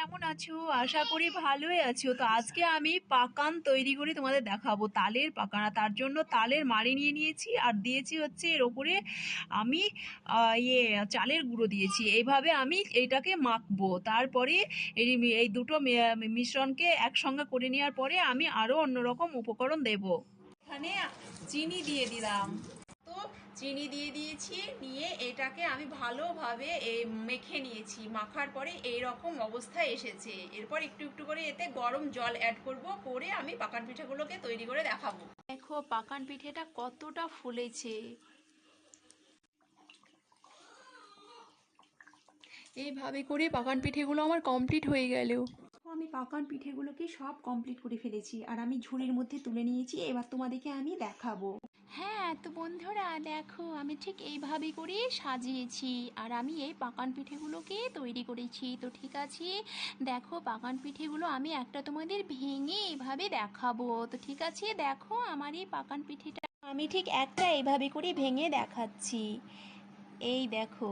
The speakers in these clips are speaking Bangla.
কেমন আছো? আশা করি ভালোই আছো। তো আজকে আমি পাকান তৈরি করে তোমাদের দেখাবো, তালের পাকান। আর তার জন্য তালের মাড়ি নিয়ে নিয়েছি, আর দিয়েছি হচ্ছে এর ওপরে আমি চালের গুঁড়ো দিয়েছি। এইভাবে আমি এইটাকে মাখবো। তারপরে এই দুটো মিশ্রণকে একসঙ্গে করে নেওয়ার পরে আমি আরো অন্যরকম উপকরণ দেব। এখানে চিনি দিয়ে দিলাম। তো চিনি দিয়ে দিয়েছি, নিয়ে এটাকে আমি ভালোভাবে মেখে নিয়েছি। মাখার পরে এই রকম অবস্থায় এসেছে। এরপর একটু একটু করে এতে গরম জল অ্যাড করব, করে আমি পাকান পিঠেগুলোকে তৈরি করে দেখাবো। দেখো পাকান পিঠেটা কতটা ফুলেছে। এইভাবে করে পাকান পিঠেগুলো আমার কমপ্লিট হয়ে গেল। আমি পাকান পিঠেগুলোকে সব কমপ্লিট করে ফেলেছি, আর আমি ঝুড়ির মধ্যে তুলে নিয়েছি। এবার তোমাদেরকে আমি দেখাবো। হ্যাঁ, তো বন্ধুরা দেখো, আমি ঠিক এইভাবে করে সাজিয়েছি, আর আমি এই পাকান পিঠেগুলোকে তৈরি করেছি। তো ঠিক আছে, দেখো পাকান পিঠেগুলো আমি একটা তোমাদের ভেঙে এইভাবে দেখাবো। তো ঠিক আছে, দেখো আমার এই পাকান পিঠেটা আমি ঠিক একটা এইভাবে করে ভেঙে দেখাচ্ছি। এই দেখো,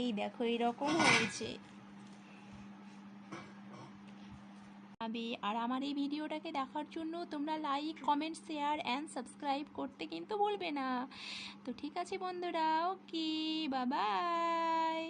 এই দেখো এরকম হয়েছে। আর আমার এই ভিডিওটাকে দেখার জন্য তোমরা like, comment, share and subscribe করতে কিন্তু ভুলবে না। তো ঠিক আছে বন্ধুরা, ওকে, বাই বাই।